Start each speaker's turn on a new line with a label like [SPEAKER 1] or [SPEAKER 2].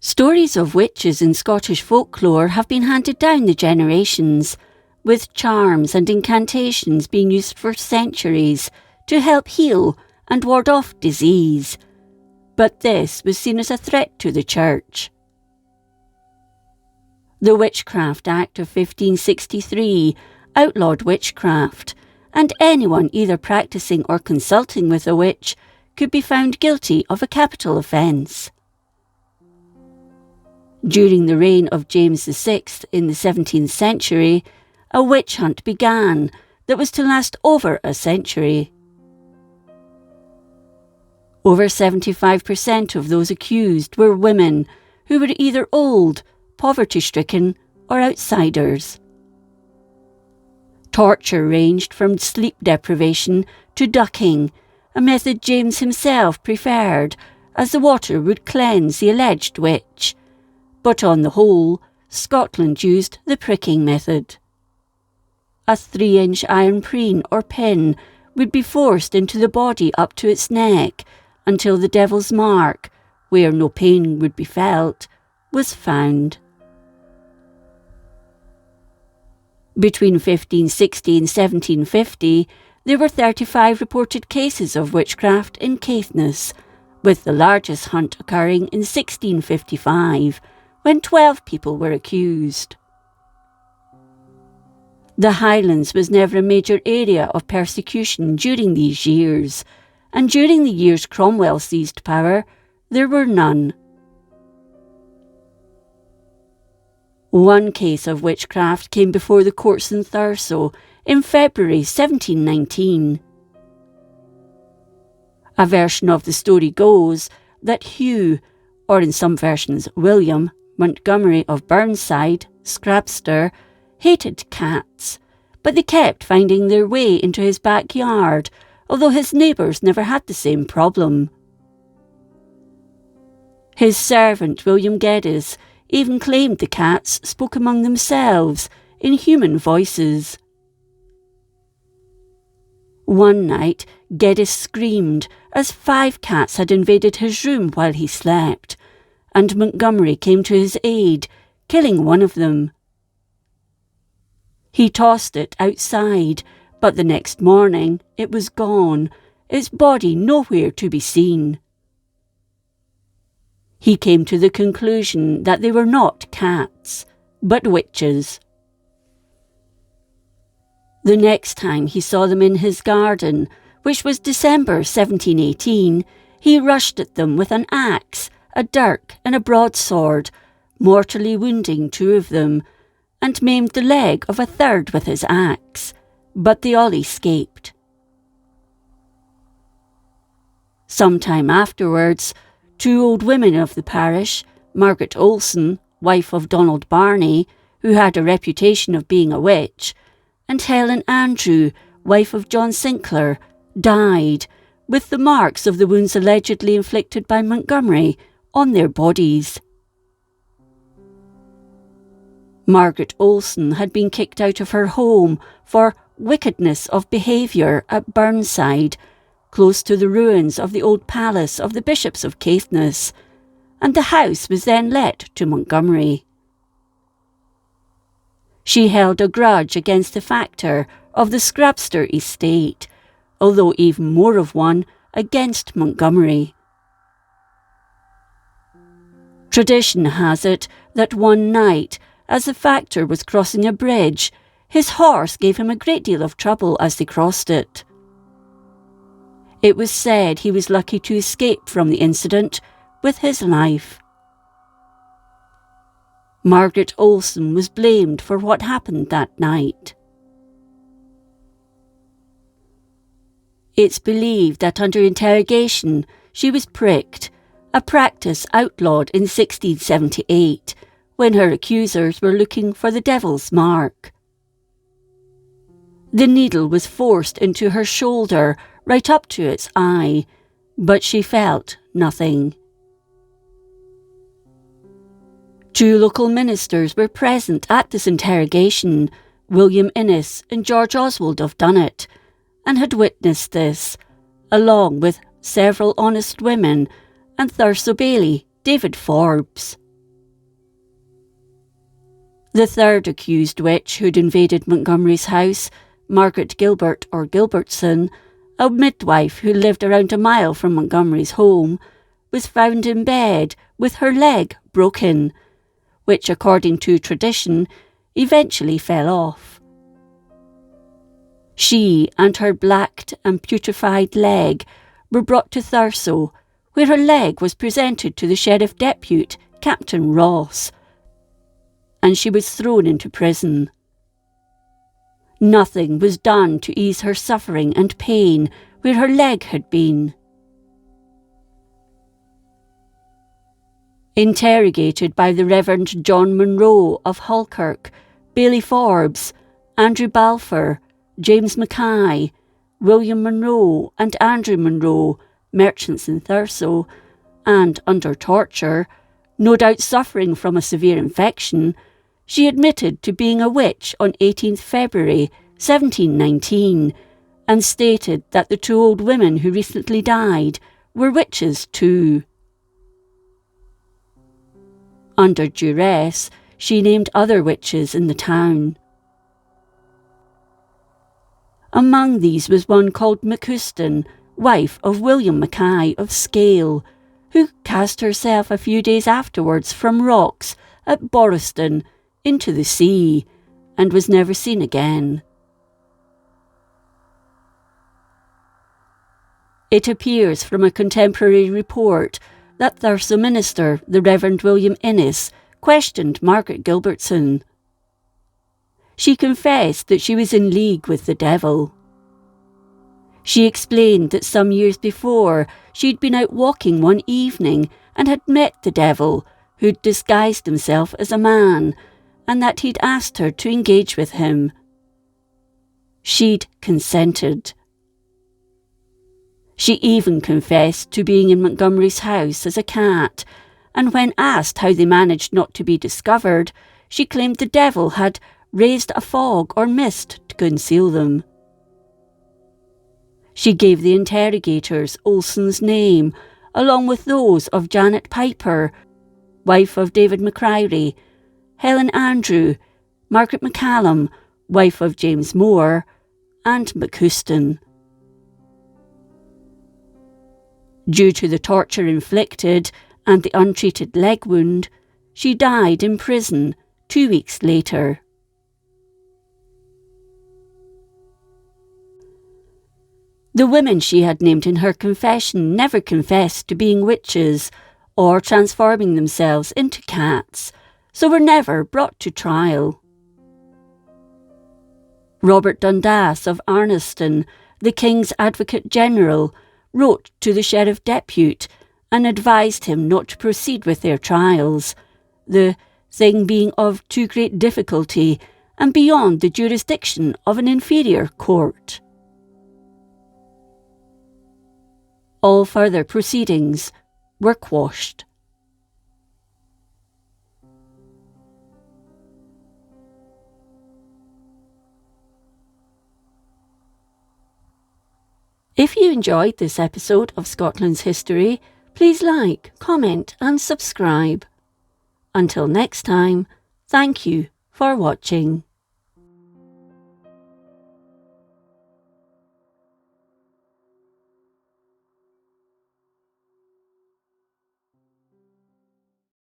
[SPEAKER 1] Stories of witches in Scottish folklore have been handed down the generations, with charms and incantations being used for centuries to help heal and ward off disease. But this was seen as a threat to the church. The Witchcraft Act of 1563 outlawed witchcraft, and anyone either practising or consulting with a witch could be found guilty of a capital offence. During the reign of James VI in the 17th century, a witch hunt began that was to last over a century. Over 75% of those accused were women who were either old, poverty-stricken, or outsiders. Torture ranged from sleep deprivation to ducking, a method James himself preferred, as the water would cleanse the alleged witch. But on the whole, Scotland used the pricking method. A 3-inch iron preen or pin would be forced into the body up to its neck until the devil's mark, where no pain would be felt, was found. Between 1560 and 1750, there were 35 reported cases of witchcraft in Caithness, with the largest hunt occurring in 1655, when 12 people were accused. The Highlands was never a major area of persecution during these years, and during the years Cromwell seized power, there were none. One case of witchcraft came before the courts in Thurso in February 1719. A version of the story goes that Hugh, or in some versions William, Montgomery of Burnside, Scrabster, hated cats, but they kept finding their way into his backyard, although his neighbours never had the same problem. His servant William Geddes even claimed the cats spoke among themselves in human voices. One night, Geddes screamed as 5 cats had invaded his room while he slept, and Montgomery came to his aid, killing one of them. He tossed it outside, but the next morning it was gone, its body nowhere to be seen. He came to the conclusion that they were not cats, but witches. The next time he saw them in his garden, which was December 1718, he rushed at them with an axe, a dirk and a broadsword, mortally wounding 2 of them, and maimed the leg of a 3rd with his axe, but they all escaped. Some time afterwards, 2 old women of the parish, Margaret Olson, wife of Donald Barney, who had a reputation of being a witch, and Helen Andrew, wife of John Sinclair, died, with the marks of the wounds allegedly inflicted by Montgomery on their bodies. Margaret Olson had been kicked out of her home for wickedness of behaviour at Burnside, close to the ruins of the old palace of the bishops of Caithness, and the house was then let to Montgomery. She held a grudge against the factor of the Scrabster estate, although even more of one against Montgomery. Tradition has it that one night, as the factor was crossing a bridge, his horse gave him a great deal of trouble as they crossed it. It was said he was lucky to escape from the incident with his life. Margaret Olson was blamed for what happened that night. It's believed that under interrogation she was pricked, a practice outlawed in 1678, when her accusers were looking for the devil's mark. The needle was forced into her shoulder, right up to its eye, but she felt nothing. 2 local ministers were present at this interrogation, William Innes and George Oswald of Dunnet, and had witnessed this, along with several honest women and Thurso Bailey, David Forbes. The third accused witch who'd invaded Montgomery's house, Margaret Gilbert or Gilbertson, a midwife who lived around a mile from Montgomery's home, was found in bed with her leg broken, which, according to tradition, eventually fell off. She and her blacked and putrefied leg were brought to Thurso, where her leg was presented to the Sheriff Depute, Captain Ross, and she was thrown into prison. Nothing was done to ease her suffering and pain where her leg had been. Interrogated by the Reverend John Munro of Halkirk, Bailey Forbes, Andrew Balfour, James Mackay, William Munro and Andrew Munro, merchants in Thurso, and under torture, no doubt suffering from a severe infection, she admitted to being a witch on 18th February 1719 and stated that the two old women who recently died were witches too. Under duress, she named other witches in the town. Among these was one called McCuston, wife of William Mackay of Scale, who cast herself a few days afterwards from rocks at Boriston into the sea and was never seen again. It appears from a contemporary report that Thurso minister, the Reverend William Innes, questioned Margaret Gilbertson. She confessed that she was in league with the devil. She explained that some years before she'd been out walking one evening and had met the devil, who'd disguised himself as a man, and that he'd asked her to engage with him. She'd consented. She even confessed to being in Montgomery's house as a cat, and when asked how they managed not to be discovered, she claimed the devil had raised a fog or mist to conceal them. She gave the interrogators Olson's name, along with those of Janet Piper, wife of David McCriery, Helen Andrew, Margaret McCallum, wife of James Moore, and McCuston. Due to the torture inflicted and the untreated leg wound, she died in prison 2 weeks later. The women she had named in her confession never confessed to being witches or transforming themselves into cats, so were never brought to trial. Robert Dundas of Arniston, the King's Advocate General, wrote to the Sheriff Depute and advised him not to proceed with their trials, the thing being of too great difficulty and beyond the jurisdiction of an inferior court. All further proceedings were quashed. If you enjoyed this episode of Scotland's History, please like, comment and subscribe. Until next time, thank you for watching.